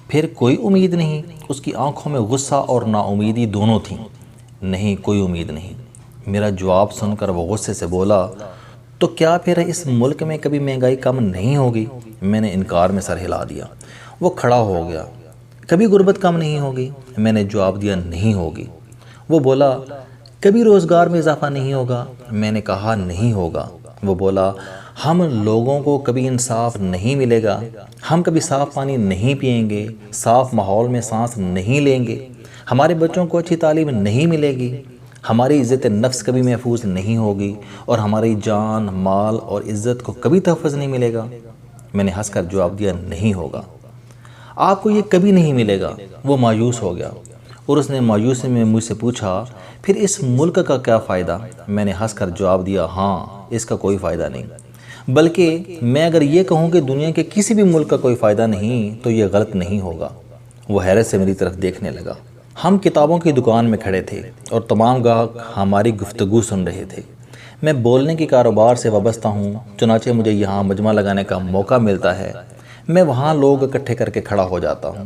پھر کوئی امید نہیں؟ اس کی آنکھوں میں غصہ اور نا امیدی دونوں تھیں۔ نہیں، کوئی امید نہیں۔ میرا جواب سن کر وہ غصے سے بولا، تو کیا پھر اس ملک میں کبھی مہنگائی کم نہیں ہوگی؟ میں نے انکار میں سر ہلا دیا۔ وہ کھڑا ہو گیا، کبھی غربت کم نہیں ہوگی؟ میں نے جواب دیا، نہیں ہوگی۔ وہ بولا، کبھی روزگار میں اضافہ نہیں ہوگا؟ میں نے کہا، نہیں ہوگا۔ وہ بولا، ہم لوگوں کو کبھی انصاف نہیں ملے گا؟ ہم کبھی صاف پانی نہیں پئیں گے، صاف ماحول میں سانس نہیں لیں گے، ہمارے بچوں کو اچھی تعلیم نہیں ملے گی، ہماری عزت نفس کبھی محفوظ نہیں ہوگی، اور ہماری جان، مال اور عزت کو کبھی تحفظ نہیں ملے گا؟ میں نے ہنس کر جواب دیا، نہیں ہوگا۔ آپ کو یہ کبھی نہیں ملے گا۔ وہ مایوس ہو گیا اور اس نے مایوسی میں مجھ سے پوچھا، پھر اس ملک کا کیا فائدہ؟ میں نے ہنس کر جواب دیا، ہاں، اس کا کوئی فائدہ نہیں، بلکہ میں اگر یہ کہوں کہ دنیا کے کسی بھی ملک کا کوئی فائدہ نہیں تو یہ غلط نہیں ہوگا۔ وہ حیرت سے میری طرف دیکھنے لگا۔ ہم کتابوں کی دکان میں کھڑے تھے اور تمام گاہک ہماری گفتگو سن رہے تھے۔ میں بولنے کے کاروبار سے وابستہ ہوں، چنانچہ مجھے یہاں مجمع لگانے کا موقع ملتا ہے۔ میں وہاں لوگ اکٹھے کر کے کھڑا ہو جاتا ہوں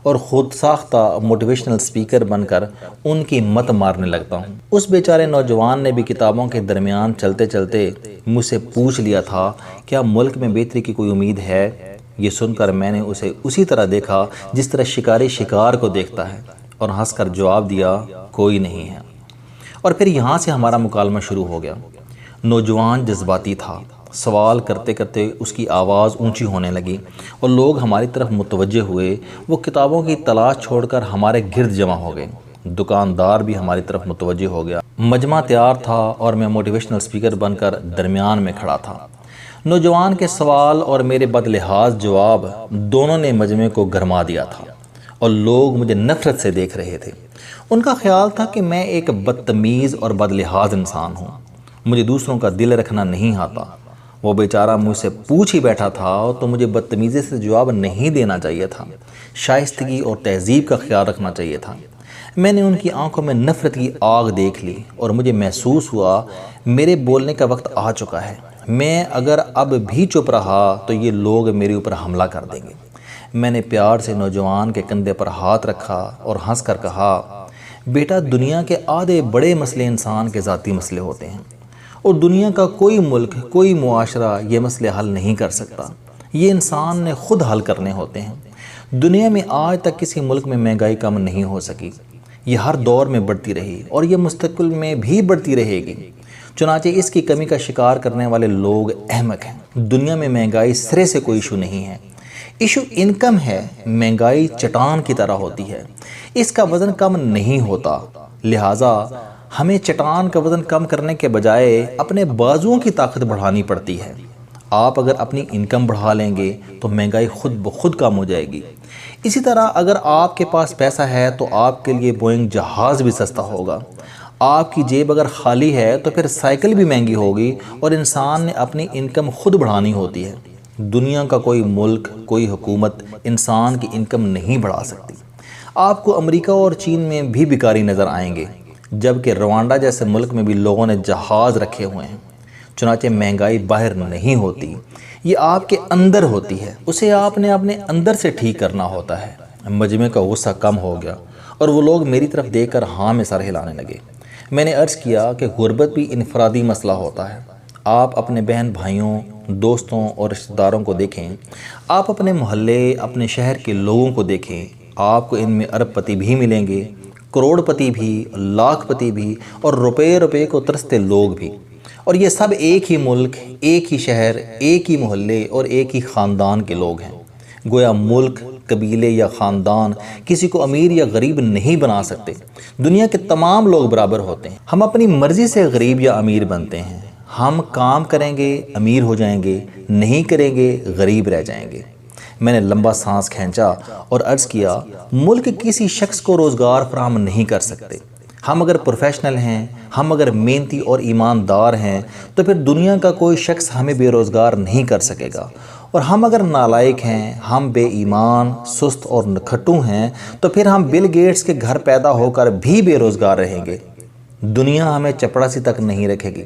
اور خود ساختہ موٹیویشنل سپیکر بن کر ان کی مت مارنے لگتا ہوں۔ اس بیچارے نوجوان نے بھی کتابوں کے درمیان چلتے چلتے مجھ سے پوچھ لیا تھا، کیا ملک میں بہتری کی کوئی امید ہے؟ یہ سن کر میں نے اسے اسی طرح دیکھا جس طرح شکاری شکار کو دیکھتا ہے، اور ہنس کر جواب دیا، کوئی نہیں ہے۔ اور پھر یہاں سے ہمارا مکالمہ شروع ہو گیا۔ نوجوان جذباتی تھا، سوال کرتے کرتے اس کی آواز اونچی ہونے لگی اور لوگ ہماری طرف متوجہ ہوئے۔ وہ کتابوں کی تلاش چھوڑ کر ہمارے گرد جمع ہو گئے۔ دکاندار بھی ہماری طرف متوجہ ہو گیا۔ مجمع تیار تھا اور میں موٹیویشنل سپیکر بن کر درمیان میں کھڑا تھا۔ نوجوان کے سوال اور میرے بد لحاظ جواب دونوں نے مجمع کو گرما دیا تھا، اور لوگ مجھے نفرت سے دیکھ رہے تھے۔ ان کا خیال تھا کہ میں ایک بدتمیز اور بد لحاظ انسان ہوں، مجھے دوسروں کا دل رکھنا نہیں آتا۔ وہ بیچارہ مجھ سے پوچھ ہی بیٹھا تھا تو مجھے بدتمیزی سے جواب نہیں دینا چاہیے تھا، شائستگی اور تہذیب کا خیال رکھنا چاہیے تھا۔ میں نے ان کی آنکھوں میں نفرت کی آگ دیکھ لی اور مجھے محسوس ہوا میرے بولنے کا وقت آ چکا ہے۔ میں اگر اب بھی چپ رہا تو یہ لوگ میرے اوپر حملہ کر دیں گے۔ میں نے پیار سے نوجوان کے کندھے پر ہاتھ رکھا اور ہنس کر کہا، بیٹا، دنیا کے آدھے بڑے مسئلے انسان کے ذاتی مسئلے ہوتے ہیں، اور دنیا کا کوئی ملک، کوئی معاشرہ یہ مسئلے حل نہیں کر سکتا، یہ انسان نے خود حل کرنے ہوتے ہیں۔ دنیا میں آج تک کسی ملک میں مہنگائی کم نہیں ہو سکی، یہ ہر دور میں بڑھتی رہی اور یہ مستقبل میں بھی بڑھتی رہے گی، چنانچہ اس کی کمی کا شکار کرنے والے لوگ احمق ہیں۔ دنیا میں مہنگائی سرے سے کوئی ایشو نہیں ہے، ایشو انکم ہے۔ مہنگائی چٹان کی طرح ہوتی ہے، اس کا وزن کم نہیں ہوتا، لہٰذا ہمیں چٹان کا وزن کم کرنے کے بجائے اپنے بازوؤں کی طاقت بڑھانی پڑتی ہے۔ آپ اگر اپنی انکم بڑھا لیں گے تو مہنگائی خود بخود کم ہو جائے گی۔ اسی طرح اگر آپ کے پاس پیسہ ہے تو آپ کے لیے بوئنگ جہاز بھی سستا ہوگا۔ آپ کی جیب اگر خالی ہے تو پھر سائیکل بھی مہنگی ہوگی، اور انسان نے اپنی انکم خود بڑھانی ہوتی ہے۔ دنیا کا کوئی ملک، کوئی حکومت انسان کی انکم نہیں بڑھا سکتی۔ آپ کو امریکہ اور چین میں بھی بیکاری نظر آئیں گے، جبکہ روانڈا جیسے ملک میں بھی لوگوں نے جہاز رکھے ہوئے ہیں۔ چنانچہ مہنگائی باہر نہیں ہوتی، یہ آپ کے اندر ہوتی ہے، اسے آپ نے اپنے اندر سے ٹھیک کرنا ہوتا ہے۔ مجمع کا غصہ کم ہو گیا اور وہ لوگ میری طرف دیکھ کر ہاں میں سر ہلانے لگے۔ میں نے عرض کیا کہ غربت بھی انفرادی مسئلہ ہوتا ہے۔ آپ اپنے بہن بھائیوں، دوستوں اور رشتہ داروں کو دیکھیں، آپ اپنے محلے، اپنے شہر کے لوگوں کو دیکھیں، آپ کو ان میں ارب پتی بھی ملیں گے، کروڑ پتی بھی، لاکھ پتی بھی، اور روپے کو ترستے لوگ بھی، اور یہ سب ایک ہی ملک، ایک ہی شہر، ایک ہی محلے اور ایک ہی خاندان کے لوگ ہیں۔ گویا ملک، قبیلے یا خاندان کسی کو امیر یا غریب نہیں بنا سکتے۔ دنیا کے تمام لوگ برابر ہوتے ہیں۔ ہم اپنی مرضی سے غریب یا امیر بنتے ہیں۔ ہم کام کریں گے امیر ہو جائیں گے، نہیں کریں گے غریب رہ جائیں گے۔ میں نے لمبا سانس کھینچا اور عرض کیا، ملک کسی شخص کو روزگار فراہم نہیں کر سکتے۔ ہم اگر پروفیشنل ہیں، ہم اگر محنتی اور ایماندار ہیں تو پھر دنیا کا کوئی شخص ہمیں بے روزگار نہیں کر سکے گا، اور ہم اگر نالائق ہیں، ہم بے ایمان، سست اور نکھٹو ہیں تو پھر ہم بل گیٹس کے گھر پیدا ہو کر بھی بے روزگار رہیں گے۔ دنیا ہمیں چپڑاسی تک نہیں رکھے گی۔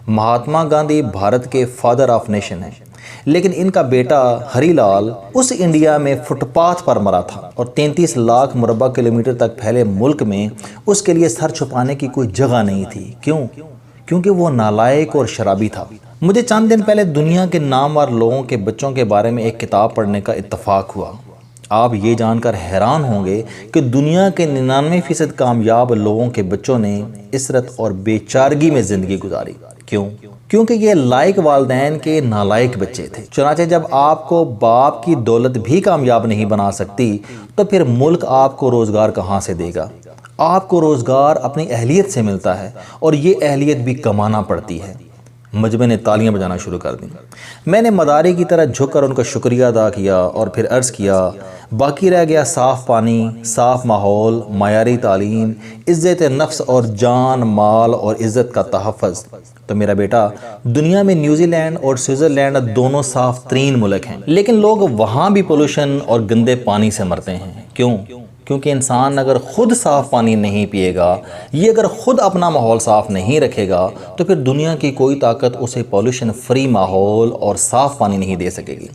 مہاتما گاندھی بھارت کے فادر آف نیشن ہیں، لیکن ان کا بیٹا ہری لال اس انڈیا میں فٹ پاتھ پر مرا تھا اور 33 لاکھ مربع کلومیٹر تک پھیلے ملک میں اس کے لیے سر چھپانے کی کوئی جگہ نہیں تھی۔ کیوں؟ کیونکہ وہ نالائق اور شرابی تھا۔ مجھے چند دن پہلے دنیا کے نامور لوگوں کے بچوں کے بارے میں ایک کتاب پڑھنے کا اتفاق ہوا۔ آپ یہ جان کر حیران ہوں گے کہ دنیا کے 99% کامیاب لوگوں کے بچوں نے عسرت اور بے چارگی میں زندگی گزاری۔ کیوں؟ کیونکہ یہ لائق والدین کے نالائق بچے تھے۔ چنانچہ جب آپ کو باپ کی دولت بھی کامیاب نہیں بنا سکتی تو پھر ملک آپ کو روزگار کہاں سے دے گا؟ آپ کو روزگار اپنی اہلیت سے ملتا ہے اور یہ اہلیت بھی کمانا پڑتی ہے۔ مجمع نے تالیاں بجانا شروع کر دیں۔ میں نے مداری کی طرح جھک کر ان کا شکریہ ادا کیا اور پھر عرض کیا، باقی رہ گیا صاف پانی، صاف ماحول، معیاری تعلیم، عزت نفس اور جان مال اور عزت کا تحفظ۔ تو میرا بیٹا، دنیا میں نیوزی لینڈ اور سوئٹزرلینڈ دونوں صاف ترین ملک ہیں، لیکن لوگ وہاں بھی پولوشن اور گندے پانی سے مرتے ہیں۔ کیوں؟ کیونکہ انسان اگر خود صاف پانی نہیں پیے گا، یہ اگر خود اپنا ماحول صاف نہیں رکھے گا تو پھر دنیا کی کوئی طاقت اسے پولوشن فری ماحول اور صاف پانی نہیں دے سکے گی۔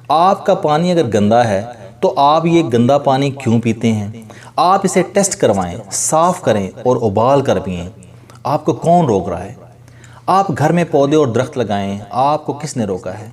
آپ کا پانی اگر گندا ہے تو آپ یہ گندا پانی کیوں پیتے ہیں؟ آپ اسے ٹیسٹ کروائیں، صاف کریں اور ابال کر پئیں۔ آپ کو کون روک رہا ہے؟ آپ گھر میں پودے اور درخت لگائیں، آپ کو کس نے روکا ہے؟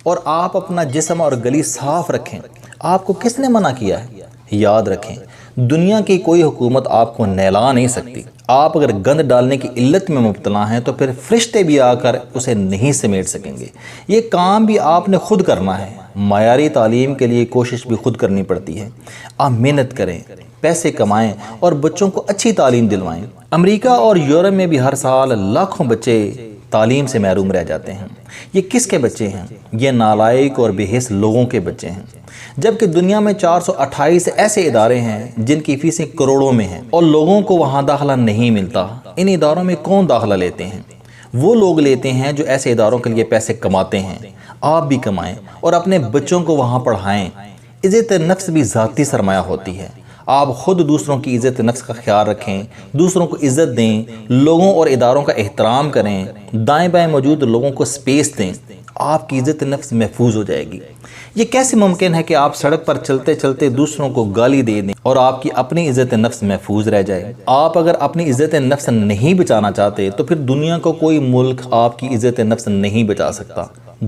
اور آپ اپنا جسم اور گلی صاف رکھیں، آپ کو کس نے منع کیا ہے؟ یاد رکھیں، دنیا کی کوئی حکومت آپ کو نہلا نہیں سکتی۔ آپ اگر گند ڈالنے کی علت میں مبتلا ہیں تو پھر فرشتے بھی آ کر اسے نہیں سمیٹ سکیں گے۔ یہ کام بھی آپ نے خود کرنا ہے۔ معیاری تعلیم کے لیے کوشش بھی خود کرنی پڑتی ہے۔ آپ محنت کریں، پیسے کمائیں اور بچوں کو اچھی تعلیم دلوائیں۔ امریکہ اور یورپ میں بھی ہر سال لاکھوں بچے تعلیم سے محروم رہ جاتے ہیں۔ یہ کس کے بچے ہیں؟ یہ نالائق اور بے حس لوگوں کے بچے ہیں۔ جبکہ دنیا میں 428 ایسے ادارے ہیں جن کی فیسیں کروڑوں میں ہیں اور لوگوں کو وہاں داخلہ نہیں ملتا۔ ان اداروں میں کون داخلہ لیتے ہیں؟ وہ لوگ لیتے ہیں جو ایسے اداروں کے لیے پیسے کماتے ہیں۔ آپ بھی کمائیں اور اپنے بچوں کو وہاں پڑھائیں۔ عزت نفس بھی ذاتی سرمایہ ہوتی ہے۔ آپ خود دوسروں کی عزت نفس کا خیال رکھیں، دوسروں کو عزت دیں، لوگوں اور اداروں کا احترام کریں، دائیں بائیں موجود لوگوں کو سپیس دیں، آپ کی عزت نفس محفوظ ہو جائے گی۔ یہ کیسے ممکن ہے کہ آپ سڑک پر چلتے چلتے دوسروں کو گالی دے دیں اور آپ کی اپنی عزت نفس محفوظ رہ جائے؟ آپ اگر اپنی عزت نفس نہیں بچانا چاہتے تو پھر دنیا کو کوئی ملک آپ کی عزت نفس نہیں بچا سکتا۔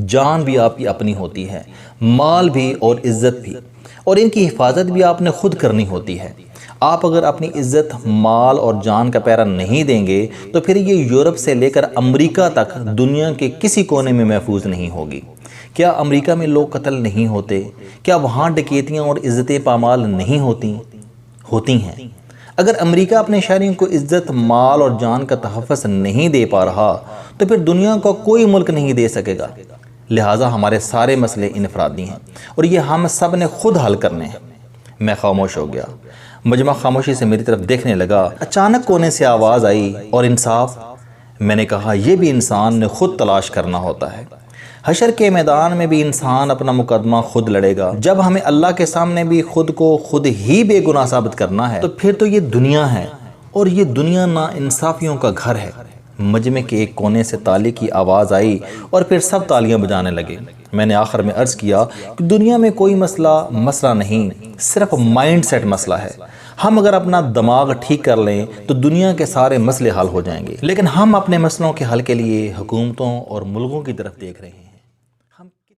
جان بھی آپ کی اپنی ہوتی ہے، مال بھی اور عزت بھی، اور ان کی حفاظت بھی آپ نے خود کرنی ہوتی ہے۔ آپ اگر اپنی عزت، مال اور جان کا پہرا نہیں دیں گے تو پھر یہ یورپ سے لے کر امریکہ تک دنیا کے کسی کونے میں محفوظ نہیں ہوگی۔ کیا امریکہ میں لوگ قتل نہیں ہوتے؟ کیا وہاں ڈکیتیاں اور عزتیں پامال نہیں ہوتی ہیں؟ اگر امریکہ اپنے شہریوں کو عزت، مال اور جان کا تحفظ نہیں دے پا رہا تو پھر دنیا کا کوئی ملک نہیں دے سکے گا۔ لہٰذا ہمارے سارے مسئلے انفرادی ہیں اور یہ ہم سب نے خود حل کرنے ہیں۔ میں خاموش ہو گیا۔ مجمع خاموشی سے میری طرف دیکھنے لگا۔ اچانک کونے سے آواز آئی، اور انصاف؟ میں نے کہا، یہ بھی انسان نے خود تلاش کرنا ہوتا ہے۔ حشر کے میدان میں بھی انسان اپنا مقدمہ خود لڑے گا۔ جب ہمیں اللہ کے سامنے بھی خود کو خود ہی بے گناہ ثابت کرنا ہے تو پھر تو یہ دنیا ہے، اور یہ دنیا نا انصافیوں کا گھر ہے۔ مجمع کے ایک کونے سے تالی کی آواز آئی اور پھر سب تالیاں بجانے لگے۔ میں نے آخر میں عرض کیا کہ دنیا میں کوئی مسئلہ نہیں، صرف مائنڈ سیٹ مسئلہ ہے۔ ہم اگر اپنا دماغ ٹھیک کر لیں تو دنیا کے سارے مسئلے حل ہو جائیں گے، لیکن ہم اپنے مسئلوں کے حل کے لیے حکومتوں اور ملکوں کی طرف دیکھ رہے ہیں۔